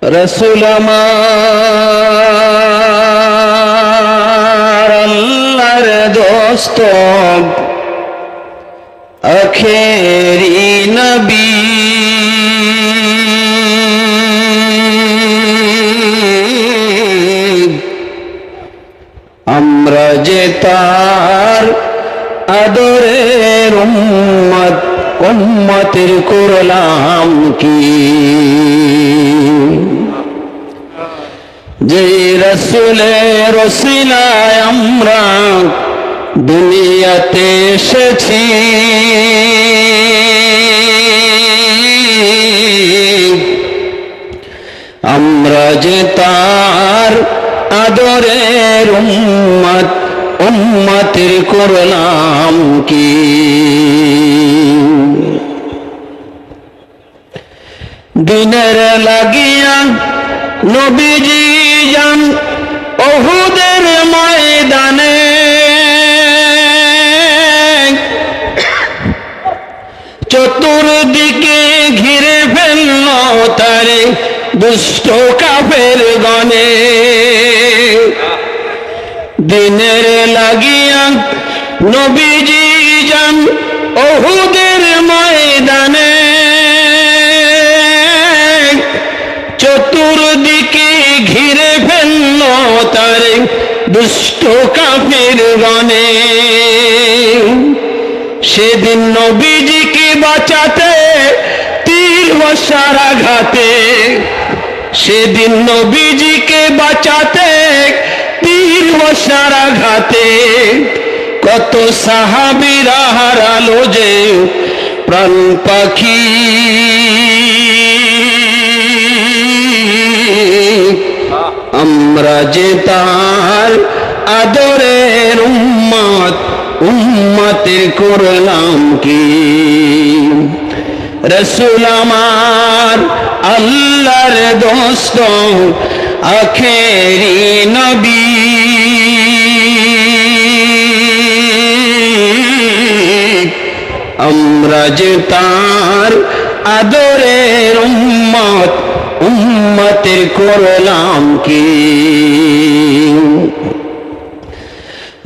রাসূল আমার আল্লাহর দোস্ত আখেরি নবী আমরা যে তার আদরের উম্মত উম্মতের করলাম কি যে রাসূলের ওসিলায় আমরা দুনিয়াতে এসেছি আমরা যে তার আদরের উম্মত উম্মতের করলাম কি দিনের লাগিয়া নবীজি যান উহুদের ময়দানে চতুর্দিকে ঘিরে ফেলল তারে দুষ্ট কাফের গণে দিনের লাগিয়া নবীজি যান উহুদের ময়দানে চতুর্দিকে ঘিরে ফেলল তারে দুষ্ট কাফের গণে সেদিন নবীজিকে বাঁচাতে তীর বর্ষার আঘাতে সেদিন নবীজিকে বাঁচাতে তীর বর্ষার আঘাতে কত সাহাবীরা হারালো যে প্রাণ পাখি আমরা যে তার আদরের উম্মত উম্মতের করলাম কি রাসূল আমার আল্লাহর দোস্ত আখেরি নবী আমরা যে তার আদরের উম্মত উম্মতের করলাম কি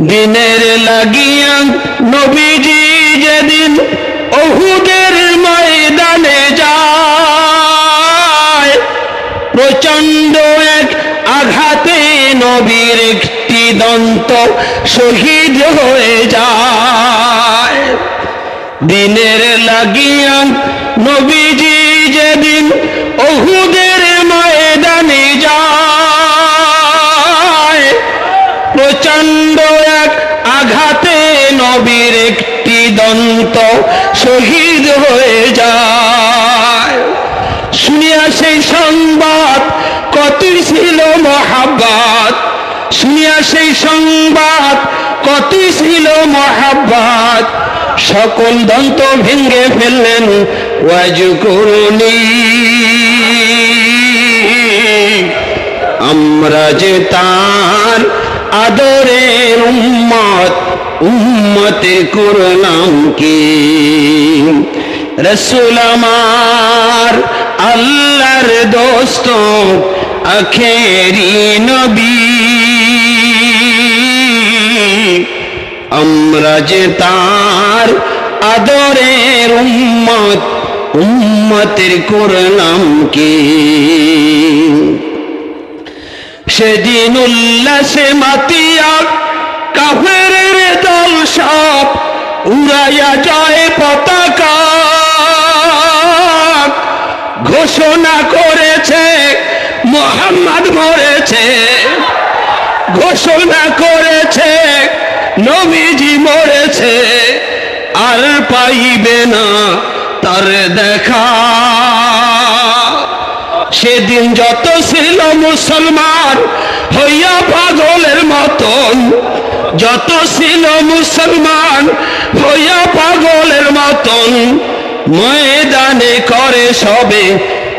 দিনের লাগিয়া নবীজি যেদিন উহুদের ময়দানে যায় প্রচন্ড এক আঘাতে নবীর একটি দন্ত শহীদ হয়ে যায় দিনের লাগিয়া নবীজি যেদিন উহুদের ময়দানে যায় প্রচন্ড এক আঘাতে নবীর একটি দন্ত শহীদ হয়ে যায় শুনিয়া সেই সংবাদ কতই ছিল মহাব্বত শুনিয়া সেই সংবাদ কতই ছিল মহাব্বত সকল দন্ত ভেঙে ফেললেন ওয়াজু করুনি আমরা যে তার আদরের উম্মত উম্মতের করলাম কি রাসূল আমার আল্লাহর দোস্ত আখেরি নবী আমরা যে তার আদরের উম্মত উম্মতের করলাম কি সেদিন উল্লাসে মাতিয়া কাফেরের দল সব উড়াইয়া যায় পতাকা ঘোষণা করেছে মুহাম্মদ মরেছে ঘোষণা করেছে নবীজি মরেছে আর পাইবে না তার দেখা সেদিন যত ছিল মুসলমান হইয়া পাগলের মতন যত ছিল মুসলমান হইয়া পাগলের মতন ময়দানে করে সবে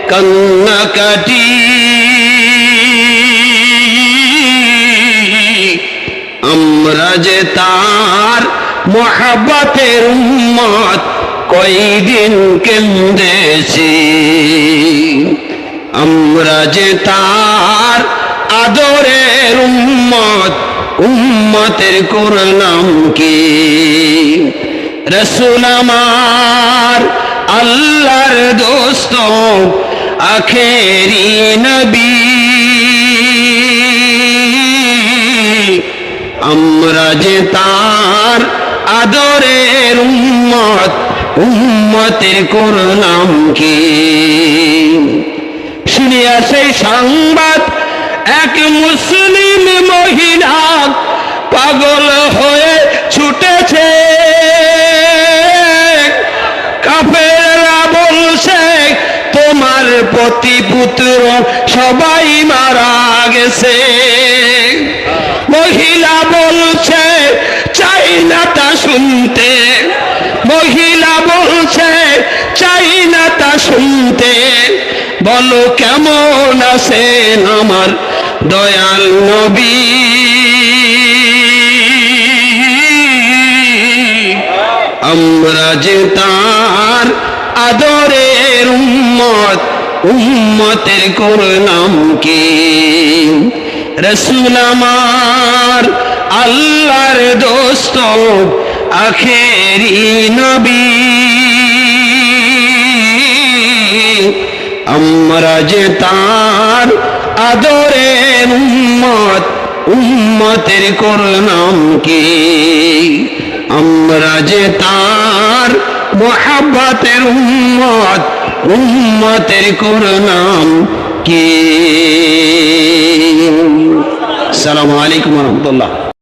কান্নাকাটি আমরা যে তার মহাব্বতের উম্মত কয়দিন কেন্দেছি আমরা যে তার আদরের উম্মত, উম্মতের করলাম কি? রাসূল আমার আল্লাহর দোস্ত, আখেরি নবী। আমরা যে তার আদরের উম্মত, উম্মতের করলাম কি? শুনিয়া সেই সংবাদ এক মুসলিম মহিলা পাগল হয়ে ছুটেছে। কাফেররা বলছে তোমার পতিপুত্র সবাই মারা গেছে। মহিলা বলছে চাই না তা শুনতে, মহিলা বলছে চাই না তা শুনতে। বলো কেমন আছেন আমার দয়াল নবী? আমরা যে তার আদরের উম্মত, উম্মতের করলাম কি? রাসূল আমার আল্লাহর দোস্ত, আখেরি নবী। আমরা যে তার আদরের উম্মত, উম্মতের করলাম কি? আমরা যে তার মুহাব্বতের উম্মত, উম্মতের করলাম কি? আসসালামু আলাইকুম ওয়া রাহমাতুল্লাহ।